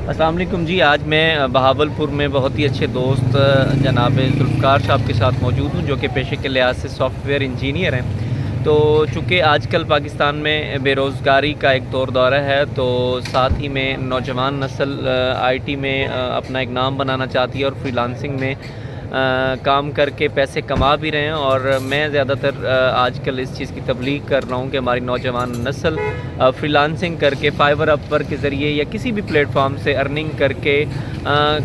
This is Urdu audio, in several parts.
السلام علیکم جی، آج میں بہاولپور میں بہت ہی اچھے دوست جناب ذوالفقار صاحب کے ساتھ موجود ہوں، جو کہ پیشے کے لحاظ سے سافٹ ویئر انجینئر ہیں۔ تو چونکہ آج کل پاکستان میں بے روزگاری کا ایک دورہ ہے، تو ساتھ ہی میں نوجوان نسل آئی ٹی میں اپنا ایک نام بنانا چاہتی ہے اور فری لانسنگ میں کام کر کے پیسے کما بھی رہے ہیں، اور میں زیادہ تر آج کل اس چیز کی تبلیغ کر رہا ہوں کہ ہماری نوجوان نسل فری لانسنگ کر کے فائبر اپ ورک کے ذریعے یا کسی بھی پلیٹ فارم سے ارننگ کر کے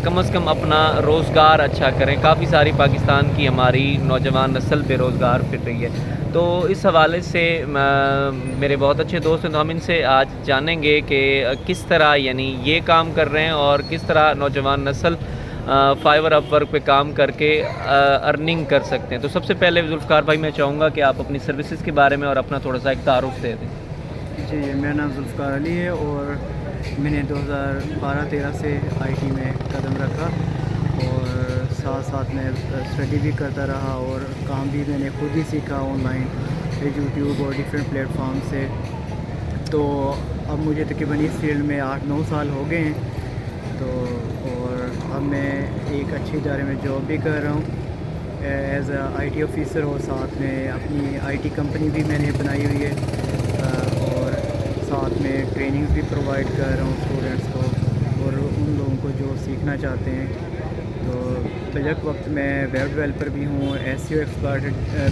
کم از کم اپنا روزگار اچھا کریں۔ کافی ساری پاکستان کی ہماری نوجوان نسل بے روزگار پھر رہی ہے، تو اس حوالے سے میرے بہت اچھے دوست ہیں، تو ہم ان سے آج جانیں گے کہ کس طرح یعنی یہ کام کر رہے ہیں اور کس طرح نوجوان نسل فائبر اپ ورک پہ کام کر کے ارننگ کر سکتے ہیں۔ تو سب سے پہلے ذوالفقار بھائی میں چاہوں گا کہ آپ اپنی سروسز کے بارے میں اور اپنا تھوڑا سا ایک تعارف دے دیں۔ جی، میرا نام ذوالفقار علی ہے اور میں نے 2012-13 سے آئی ٹی میں قدم رکھا، اور ساتھ ساتھ میں اسٹڈی بھی کرتا رہا اور کام بھی میں نے خود ہی سیکھا آن لائن یوٹیوب اور ڈفرینٹ پلیٹ فارم سے۔ تو اب مجھے تقریباً اس فیلڈ میں 8-9 سال ہو گئے ہیں، تو اور اب میں ایک اچھے ادارے میں جاب بھی کر رہا ہوں as a I T officer, اور ساتھ میں اپنی آئی ٹی کمپنی بھی میں نے بنائی ہوئی ہے، اور ساتھ میں ٹریننگز بھی پرووائڈ کر رہا ہوں اسٹوڈنٹس کو اور ان لوگوں کو جو سیکھنا چاہتے ہیں۔ تو بیک وقت میں ویب ڈیولپر بھی ہوں، S E O expert,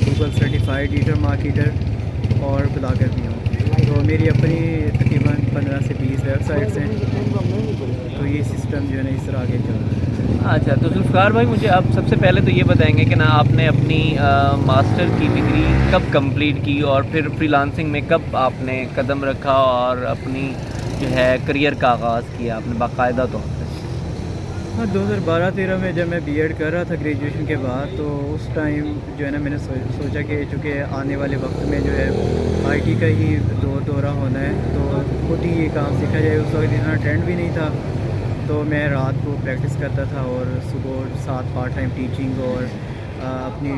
Google certified digital marketer اور بلاگر بھی ہوں۔ تو میری اپنی تقریباً 15 سے 20 ویب سائٹس ہیں، تو یہ سسٹم جو ہے نا اس طرح آگے چل رہا ہے۔ اچھا، تو ذوالفقار بھائی مجھے آپ سب سے پہلے تو یہ بتائیں گے کہ نا آپ نے اپنی ماسٹر کی ڈگری کب کمپلیٹ کی، اور پھر فری لانسنگ میں کب آپ نے قدم رکھا اور اپنی جو ہے کریئر کا آغاز کیا آپ نے باقاعدہ طور پہ؟ ہاں، 2012-13 میں جب میں بی ایڈ کر رہا تھا گریجویشن کے بعد، تو اس ٹائم جو ہے نا میں نے سوچا کہ چونکہ آنے والے وقت میں جو ہے آئی ٹی کا ہی دورہ ہونا ہے، تو خود ہی یہ کام سیکھا جائے۔ اس وقت اتنا ٹرینڈ بھی نہیں تھا، تو میں رات کو پریکٹس کرتا تھا اور صبح ساتھ پارٹ ٹائم ٹیچنگ اور اپنی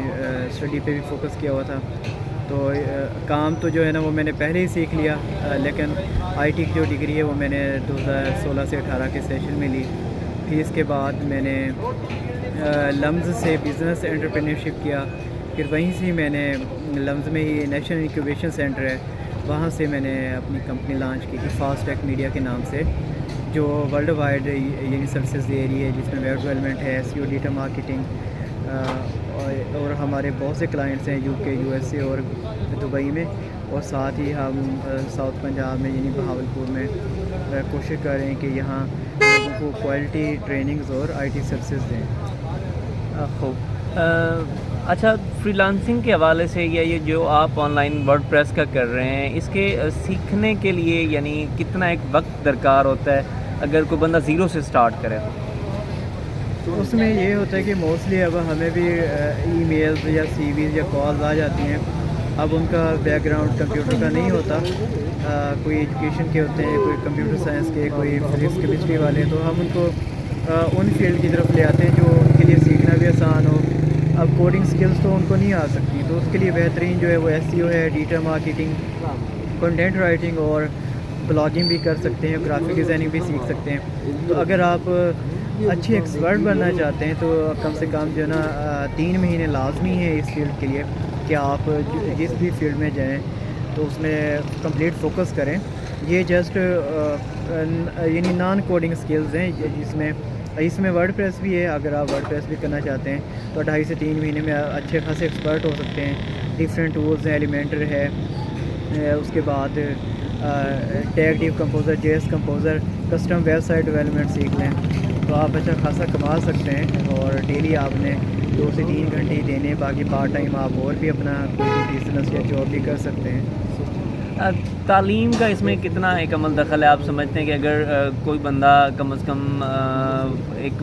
اسٹڈی پہ بھی فوکس کیا ہوا تھا۔ تو کام تو جو ہے نا وہ میں نے پہلے ہی سیکھ لیا، لیکن آئی ٹی کی جو ڈگری ہے وہ میں نے 2016 سے 18 کے سیشن میں لی۔ پھر اس کے بعد میں نے لمز سے بزنس انٹرپرینیورشپ کیا، پھر وہیں سے میں نے لمز میں ہی نیشنل انکیوبیشن سینٹر ہے، وہاں سے میں نے اپنی کمپنی لانچ کی تھی فاسٹ ٹیک میڈیا کے نام سے، جو ورلڈ وائڈ یعنی سروسز دے رہی ہے، جس میں ویب ڈیولپمنٹ ہے، ایس ای او، ڈیٹا مارکیٹنگ، اور ہمارے بہت سے کلائنٹس ہیں یو کے، یو ایس اے اور دبئی میں، اور ساتھ ہی ہم ساؤتھ پنجاب میں یعنی بہاولپور میں کوشش کر رہے ہیں کہ یہاں لوگوں کو کوالٹی ٹریننگز اور آئی ٹی سروسز دیں۔ خوب، اچھا، فری لانسنگ کے حوالے سے یا یہ جو آپ آن لائن ورڈ پریس کا کر رہے ہیں، اس کے سیکھنے کے لیے یعنی کتنا ایک وقت درکار ہوتا ہے اگر کوئی بندہ زیرو سے سٹارٹ کرے تو اس میں یہ ہوتا ہے کہ موسٹلی اب ہمیں بھی ای میلز یا سی ویز یا کالز آ جاتی ہیں، اب ان کا بیک گراؤنڈ کمپیوٹر کا نہیں ہوتا، کوئی ایجوکیشن کے ہوتے ہیں، کوئی کمپیوٹر سائنس کے، کوئی فزکس کیمسٹری والے، تو ہم ان کو ان فیلڈ کی طرف لے آتے ہیں جو ان کے لیے سیکھنا بھی آسان ہو۔ اب کوڈنگ سکلز تو ان کو نہیں آ سکتی، تو اس کے لیے بہترین جو ہے وہ ایس سی او ہے، ڈیٹا مارکیٹنگ، کنٹینٹ رائٹنگ اور بلاگنگ بھی کر سکتے ہیں، گرافک ڈیزائننگ بھی سیکھ سکتے ہیں۔ تو اگر آپ اچھی ایکسپرٹ بننا چاہتے ہیں تو کم سے کم جو ہے نا 3 مہینے لازمی ہیں اس فیلڈ کے لیے کہ آپ جس بھی فیلڈ میں جائیں تو اس میں کمپلیٹ فوکس کریں۔ یہ جسٹ یعنی نان کوڈنگ سکلز ہیں، اس میں ورڈ پریس بھی ہے، اگر آپ ورڈ پریس بھی کرنا چاہتے ہیں تو 2.5 سے 3 مہینے میں اچھے خاصے ایکسپرٹ ہو سکتے ہیں۔ ڈفرینٹ ٹولز ہیں، ایلیمنٹر ہے، اس کے بعد tag dev composer, J S composer, custom website development سیکھ لیں تو آپ اچھا خاصا کما سکتے ہیں، اور ڈیلی آپ نے 2 سے 3 گھنٹے ہی دینے، باقی پارٹ ٹائم آپ اور بھی اپنا کوئی بزنس یا جاب بھی کر سکتے ہیں۔ تعلیم کا اس میں کتنا ایک عمل دخل ہے؟ آپ سمجھتے ہیں کہ اگر کوئی بندہ کم از کم ایک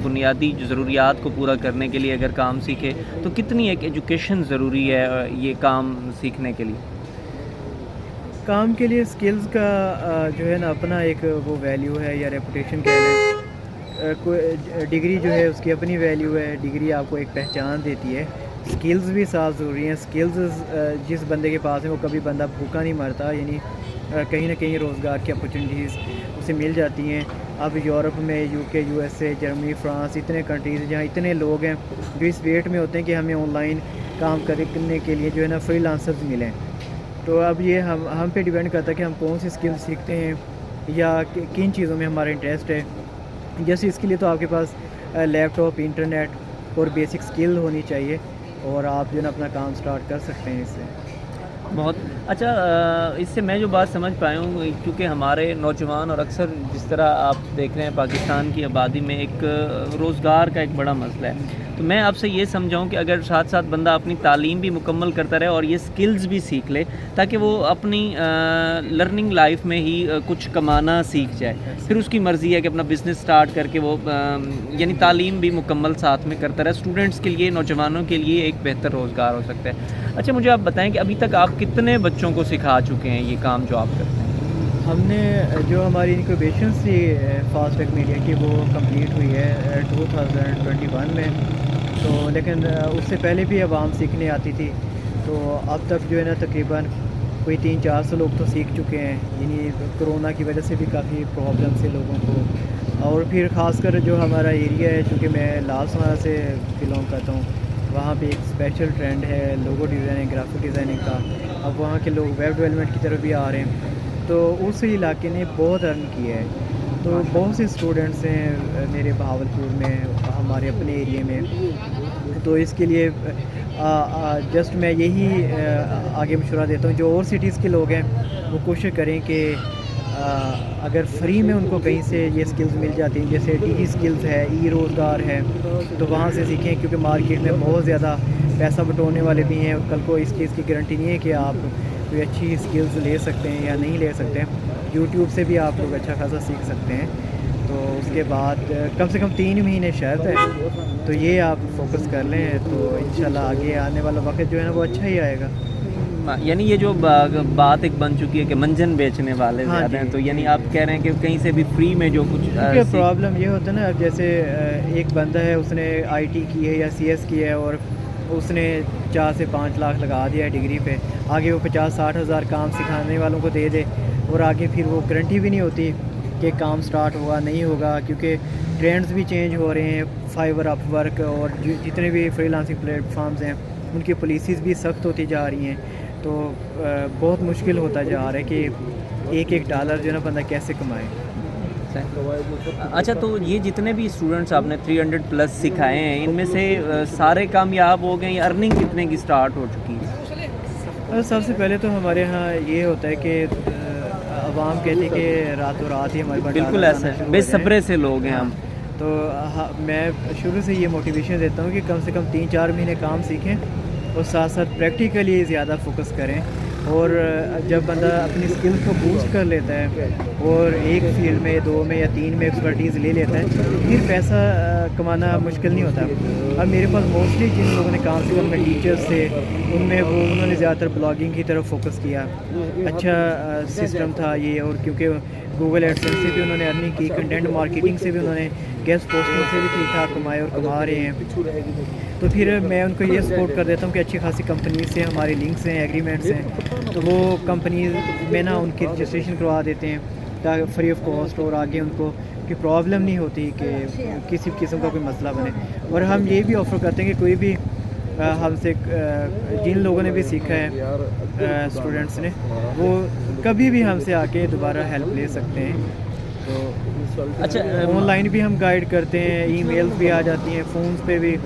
بنیادی جو ضروریات کو پورا کرنے کے لیے اگر کام سیکھے تو کتنی ایک ایجوکیشن ضروری ہے یہ کام سیکھنے کے لیے؟ کام کے لیے سکلز کا جو ہے نا اپنا ایک وہ ویلیو ہے یا ریپوٹیشن کہہ لیں، کوئی ڈگری جو ہے اس کی اپنی ویلیو ہے، ڈگری آپ کو ایک پہچان دیتی ہے، سکلز بھی ساتھ ضروری ہیں۔ سکلز جس بندے کے پاس ہے وہ کبھی بندہ بھوکا نہیں مرتا، یعنی کہیں نہ کہیں روزگار کی اپرچونیٹیز اسے مل جاتی ہیں۔ اب یورپ میں UK USA جرمنی فرانس اتنے کنٹریز جہاں اتنے لوگ ہیں جو اس ویٹ میں ہوتے ہیں کہ ہمیں آن لائن کام کرنے کے لیے جو ہے نا فری لانسرز ملیں. تو اب یہ ہم پہ ڈیپینڈ کرتا ہے کہ ہم کون سی اسکل سیکھتے ہیں یا کن چیزوں میں ہمارا انٹرسٹ ہے. جیسے اس کے لیے تو آپ کے پاس لیپ ٹاپ انٹرنیٹ اور بیسک اسکل ہونی چاہیے اور آپ جو ہے نا اپنا کام سٹارٹ کر سکتے ہیں اس سے. بہت اچھا. اس سے میں جو بات سمجھ پایا ہوں کیونکہ ہمارے نوجوان اور اکثر جس طرح آپ دیکھ رہے ہیں پاکستان کی آبادی میں ایک روزگار کا ایک بڑا مسئلہ ہے. تو میں آپ سے یہ سمجھاؤں کہ اگر ساتھ ساتھ بندہ اپنی تعلیم بھی مکمل کرتا رہے اور یہ سکلز بھی سیکھ لے تاکہ وہ اپنی لرننگ لائف میں ہی کچھ کمانا سیکھ جائے, پھر اس کی مرضی ہے کہ اپنا بزنس سٹارٹ کر کے وہ یعنی تعلیم بھی مکمل ساتھ میں کرتا رہے. اسٹوڈنٹس کے لیے, نوجوانوں کے لیے ایک بہتر روزگار ہو سکتا ہے. اچھا مجھے آپ بتائیں کہ ابھی تک آپ کتنے بچوں کو سکھا چکے ہیں یہ کام جو آپ کرتے ہیں؟ ہم نے جو ہماری انکوبیشن تھی فاسٹ ٹیک میڈیا کی وہ کمپلیٹ ہوئی ہے 2021 میں. تو لیکن اس سے پہلے بھی عوام سیکھنے آتی تھی. تو اب تک جو ہے نا تقریباً کوئی 300-400 لوگ تو سیکھ چکے ہیں. یعنی کرونا کی وجہ سے بھی کافی پرابلم سے لوگوں کو. اور پھر خاص کر جو ہمارا ایریا ہے, چونکہ میں لال سنارا سے بلانگ کرتا ہوں, وہاں پہ ایک اسپیشل ٹرینڈ ہے لوگو ڈیزائننگ, گرافک ڈیزائننگ کا. اب وہاں کے لوگ ویب ڈیولپمنٹ کی طرف بھی آ رہے ہیں. تو اس علاقے نے بہت ارن کیا ہے. تو بہت سے اسٹوڈنٹس ہیں میرے بہاولپور میں, ہمارے اپنے ایریے میں. تو اس کے لیے جسٹ میں یہی آگے مشورہ دیتا ہوں جو اور سٹیز کے لوگ ہیں وہ کوشش کریں کہ اگر فری میں ان کو کہیں سے یہ سکلز مل جاتی ہیں, جیسے ڈی سکلز ہے, ای روزگار ہے, تو وہاں سے سیکھیں. کیونکہ مارکیٹ میں بہت زیادہ پیسہ بٹورنے والے بھی ہیں. کل کو اس چیز کی گارنٹی نہیں ہے کہ آپ کوئی اچھی سکلز لے سکتے ہیں یا نہیں لے سکتے ہیں. یوٹیوب سے بھی آپ لوگ اچھا خاصا سیکھ سکتے ہیں. تو اس کے بعد کم سے کم 3 مہینے شرط ہے, تو یہ آپ فوکس کر لیں تو انشاءاللہ آگے آنے والا وقت جو ہے نا وہ اچھا ہی آئے گا. یعنی یہ جو بات ایک بن چکی ہے کہ منجن بیچنے والے زیادہ ہیں, تو یعنی آپ کہہ رہے ہیں کہ کہیں سے بھی فری میں جو کچھ پرابلم یہ ہوتا ہے نا, اب جیسے ایک بندہ ہے اس نے IT کی ہے یا CS کی ہے اور اس نے 4 سے 5 لاکھ لگا دیا ہے ڈگری پہ, آگے وہ 50-60 ہزار کام سکھانے والوں کو دے دے اور آگے پھر وہ گارنٹی بھی نہیں ہوتی کہ کام سٹارٹ ہوگا نہیں ہوگا. کیونکہ ٹرینڈز بھی چینج ہو رہے ہیں. فائور, اپ ورک اور جتنے بھی فری لانسنگ پلیٹ فارمز ہیں ان کی پالیسیز بھی سخت ہوتی جا رہی ہیں. تو بہت مشکل ہوتا جا رہا ہے کہ ایک ڈالر جو ہے نا بندہ کیسے کمائے. اچھا تو یہ جتنے بھی اسٹوڈنٹس آپ نے 300+ سکھائے ہیں ان میں سے سارے کامیاب ہو گئے یا ارننگ کتنے کی سٹارٹ ہو چکی ہے؟ سب سے پہلے تو ہمارے ہاں یہ ہوتا ہے کہ عوام کہتی ہے کہ راتوں رات ہی ہمارے پاس بالکل ایسا ہے, بے صبرے سے لوگ ہیں ہم. تو میں شروع سے یہ موٹیویشن دیتا ہوں کہ کم سے کم 3-4 مہینے کام سیکھیں اور ساتھ ساتھ پریکٹیکلی زیادہ فوکس کریں. اور جب بندہ اپنی اسکلس کو بوسٹ کر لیتا ہے اور ایک فیلڈ میں 2 میں یا 3 میں ایکسپرٹیز لے لیتا ہے پھر پیسہ کمانا مشکل نہیں ہوتا. اب میرے پاس موسٹلی جن لوگوں نے کام سیکھا میں ٹیچرس تھے, ان میں انہوں نے زیادہ تر بلاگنگ کی طرف فوکس کیا. اچھا سسٹم تھا یہ, اور کیونکہ گوگل ایڈسنس سے بھی انہوں نے ارننگ کی, کنٹینٹ مارکیٹنگ سے بھی انہوں نے, گیسٹ پوسٹنگ سے بھی ٹھیک ٹھاک کمائے اور کما رہے ہیں. تو پھر میں ان کو یہ سپورٹ کر دیتا ہوں کہ اچھی خاصی کمپنیز سے ہمارے لنکس ہیں, ایگریمنٹس ہیں, تو وہ کمپنیز میں نا ان کی رجسٹریشن کروا دیتے ہیں تاکہ فری آف کاسٹ, اور آگے ان کو کوئی پرابلم نہیں ہوتی کہ کسی قسم کا کوئی مسئلہ بنے. اور ہم یہ بھی آفر کرتے ہیں کہ کوئی بھی ہم سے جن لوگوں نے بھی سیکھا ہے اسٹوڈنٹس نے, وہ کبھی بھی ہم سے آ کے دوبارہ ہیلپ لے سکتے ہیں. تو اچھا آن لائن بھی ہم گائیڈ کرتے ہیں, ای میلز بھی آ جاتی ہیں, فونز پہ بھی.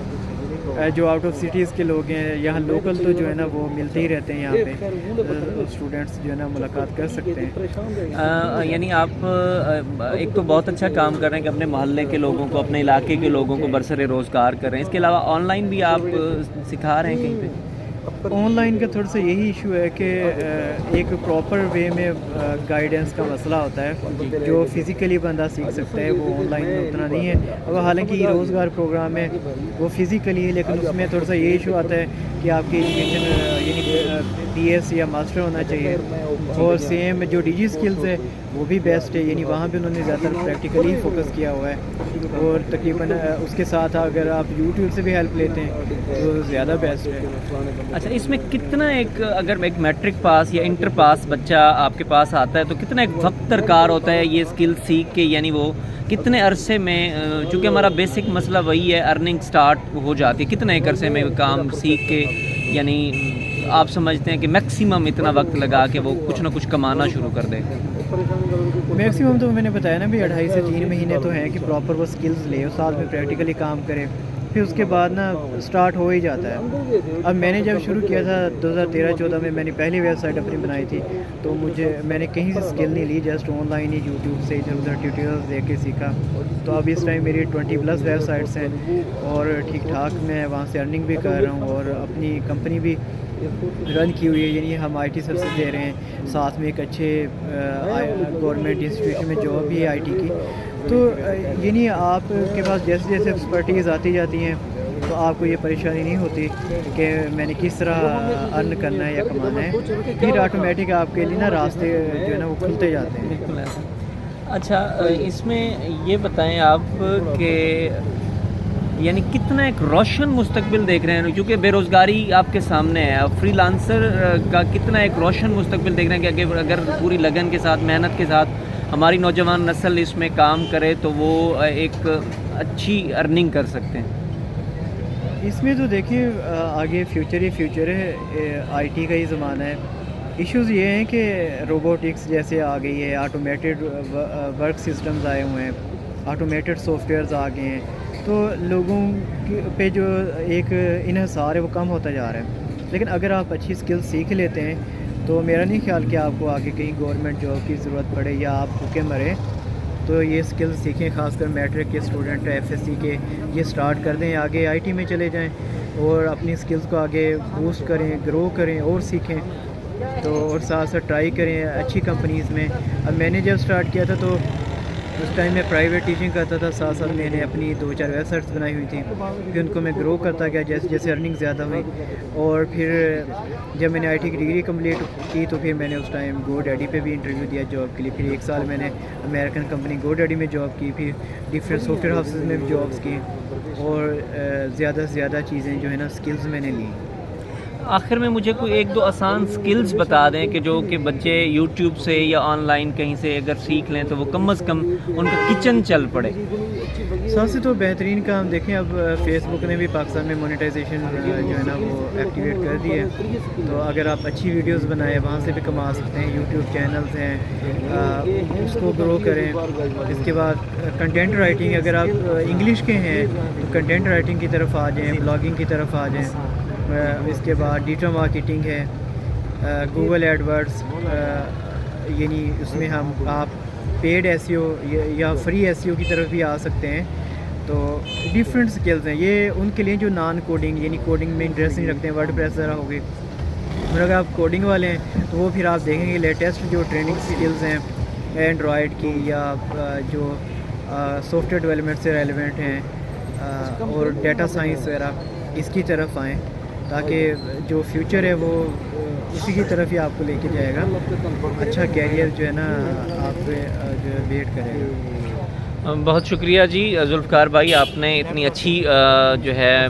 جو آؤٹ آف سٹیز کے لوگ ہیں, یہاں لوکل تو جو ہے نا وہ ملتے ہی رہتے ہیں, یہاں پہ اسٹوڈنٹس جو ہے نا ملاقات کر سکتے ہیں. یعنی آپ ایک تو بہت اچھا کام کر رہے ہیں کہ اپنے محلے کے لوگوں کو, اپنے علاقے کے لوگوں کو برسر روزگار کر رہے ہیں. اس کے علاوہ آن لائن بھی آپ سکھا رہے ہیں کہیں پہ؟ آن لائن کا تھوڑا سا یہی ایشو ہے کہ ایک پراپر وے میں گائیڈنس کا مسئلہ ہوتا ہے. جو فزیکلی بندہ سیکھ سکتا ہے وہ آن لائن میں اتنا نہیں ہے. اب حالانکہ یہ روزگار پروگرام ہے وہ فزیکلی ہے, لیکن اس میں تھوڑا سا یہ ایشو آتا ہے کہ آپ کی ایجوکیشن یعنی BS یا ماسٹر ہونا چاہیے. اور سیم جو DG سکلز ہے وہ بھی بیسٹ ہے, یعنی وہاں پہ انہوں نے زیادہ تر پریکٹیکلی فوکس کیا ہوا ہے. اور تقریباً اس کے ساتھ اگر آپ یوٹیوب سے بھی ہیلپ لیتے ہیں تو زیادہ بیسٹ ہے. اچھا اس میں کتنا اگر ایک میٹرک پاس یا انٹر پاس بچہ آپ کے پاس آتا ہے تو کتنا ایک وقت درکار ہوتا ہے یہ اسکل سیکھ کے, یعنی وہ کتنے عرصے میں چونکہ ہمارا بیسک مسئلہ وہی ہے ارننگ سٹارٹ ہو جاتی ہے, کتنے ایک عرصے میں کام سیکھ کے, یعنی آپ سمجھتے ہیں کہ میکسیمم اتنا وقت لگا کے وہ کچھ نہ کچھ کمانا شروع کر دے؟ میکسیمم تو میں نے بتایا نا بھی 2.5 سے 3 مہینے تو ہیں کہ پراپر وہ سکلز لے, اس ساتھ میں پریکٹیکلی کام کرے, پھر اس کے بعد نا سٹارٹ ہو ہی جاتا ہے. اب میں نے جب شروع کیا تھا 2013-14 میں نے پہلی ویب سائٹ اپنی بنائی تھی, تو میں نے کہیں سے اسکل نہیں لی, just on line he YouTube سے ادھر ادھر ٹیوٹوریلز دیکھ کے سیکھا. تو اب اس ٹائم میری 20+ ویب سائٹس ہیں اور ٹھیک ٹھاک میں وہاں سے ارننگ بھی کر رہا ہوں اور اپنی کمپنی بھی رن کی ہوئی ہے, یعنی ہم آئی ٹی سروسز دے رہے ہیں, ساتھ میں ایک اچھے گورنمنٹ انسٹیٹیوشن میں جاب بھی ہے آئی ٹی کی. تو یعنی آپ کے پاس جیسے جیسے ایکسپرٹیز آتی جاتی ہیں تو آپ کو یہ پریشانی نہیں ہوتی کہ میں نے کس طرح ارن کرنا ہے یا کمانا ہے, پھر آٹومیٹک آپ کے لیے نا راستے جو ہے نا وہ کھلتے جاتے ہیں. بالکل ایسا. اچھا, اس میں یہ بتائیں آپ کہ یعنی کتنا ایک روشن مستقبل دیکھ رہے ہیں, کیونکہ بے روزگاری آپ کے سامنے ہے, فری لانسر کا کتنا ایک روشن مستقبل دیکھ رہے ہیں کہ اگر پوری لگن کے ساتھ, محنت کے ساتھ ہماری نوجوان نسل اس میں کام کرے تو وہ ایک اچھی ارننگ کر سکتے ہیں؟ اس میں تو دیکھیے آگے فیوچر ہی فیوچر ہے, آئی ٹی کا ہی زمانہ ہے. ایشوز یہ ہیں کہ روبوٹکس جیسے آ گئی ہے, آٹومیٹڈ ورک سسٹمز آئے ہوئے ہیں, آٹومیٹڈ سافٹ ویئرز آ گئے ہیں, تو لوگوں پہ جو ایک انحصار ہے وہ کم ہوتا جا رہا ہے. لیکن اگر آپ اچھی اسکل سیکھ لیتے ہیں تو میرا نہیں خیال کہ آپ کو آگے کہیں گورنمنٹ جاب کی ضرورت پڑے یا آپ بھوکے مریں. تو یہ اسکل سیکھیں, خاص کر میٹرک کے اسٹوڈنٹ, ایف ایس سی کے, یہ سٹارٹ کر دیں, آگے آئی ٹی میں چلے جائیں اور اپنی اسکلز کو آگے بوسٹ کریں, گرو کریں اور سیکھیں. تو اور ساتھ ساتھ ٹرائی کریں اچھی کمپنیز میں. اب میں نے جب سٹارٹ کیا تھا تو اس ٹائم میں پرائیویٹ ٹیچنگ کرتا تھا, ساتھ ساتھ میں نے اپنی 2-4 ویب سائٹس بنائی ہوئی تھیں, پھر ان کو میں گرو کرتا گیا جیسے جیسے ارننگ زیادہ ہوئی. اور پھر جب میں نے آئی ٹی کی ڈگری کمپلیٹ کی تو پھر میں نے اس ٹائم گو ڈیڈی پہ بھی انٹرویو دیا جاب کے لیے, پھر 1 سال میں نے امریکن کمپنی گو ڈیڈی میں جاب کی, پھر ڈفرینٹ سافٹ ویئر ہاؤسز میں بھی جابس کی, اور زیادہ سے زیادہ چیزیں جو ہے نا اسکلز میں نے لی. آخر میں مجھے کوئی 1-2 آسان سکلز بتا دیں کہ جو کہ بچے یوٹیوب سے یا آن لائن کہیں سے اگر سیکھ لیں تو وہ کم از کم ان کا کچن چل پڑے. سب سے تو بہترین کام دیکھیں, اب فیس بک نے بھی پاکستان میں مونیٹائزیشن جو ہے نا وہ ایکٹیویٹ کر دی ہے, تو اگر آپ اچھی ویڈیوز بنائیں وہاں سے بھی کما سکتے ہیں. یوٹیوب چینلز ہیں, اس کو گرو کریں. اس کے بعد کنٹینٹ رائٹنگ, اگر آپ انگلش کے ہیں تو کنٹینٹ رائٹنگ کی طرف آ جائیں, بلاگنگ کی طرف آ جائیں. اس کے بعد ڈیٹا مارکیٹنگ ہے, گوگل ایڈورڈز, یعنی اس میں آپ پیڈ ایس ای او یا فری ایس ای او کی طرف بھی آ سکتے ہیں. تو ڈفرینٹ سکلز ہیں یہ ان کے لیے جو نان کوڈنگ یعنی کوڈنگ میں انٹرسٹ نہیں رکھتے ہیں. ورڈ پریس ذرا ہو گئی, اور اگر آپ کوڈنگ والے ہیں تو وہ پھر آپ دیکھیں گے لیٹسٹ جو ٹریننگ سکلز ہیں اینڈرائڈ کی یا جو سافٹ ویئر ڈیولپمنٹ سے ریلیونٹ ہیں اور ڈیٹا سائنس وغیرہ, اس کی طرف آئیں تاکہ جو فیوچر ہے وہ اسی کی طرف ہی آپ کو لے کے جائے گا. اچھا کیریئر جو ہے نا آپ پہ جو ہے ویٹ کرے گا. بہت شکریہ جی ذوالفقار بھائی, آپ نے اتنی اچھی جو ہے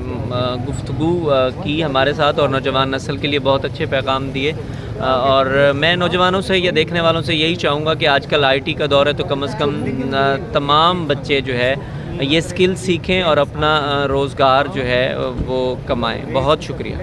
گفتگو کی ہمارے ساتھ اور نوجوان نسل کے لیے بہت اچھے پیغام دیے. اور میں نوجوانوں سے یا دیکھنے والوں سے یہی چاہوں گا کہ آج کل آئی ٹی کا دور ہے تو کم از کم تمام بچے جو ہے یہ اسکل سیکھیں اور اپنا روزگار جو ہے وہ کمائیں. بہت شکریہ.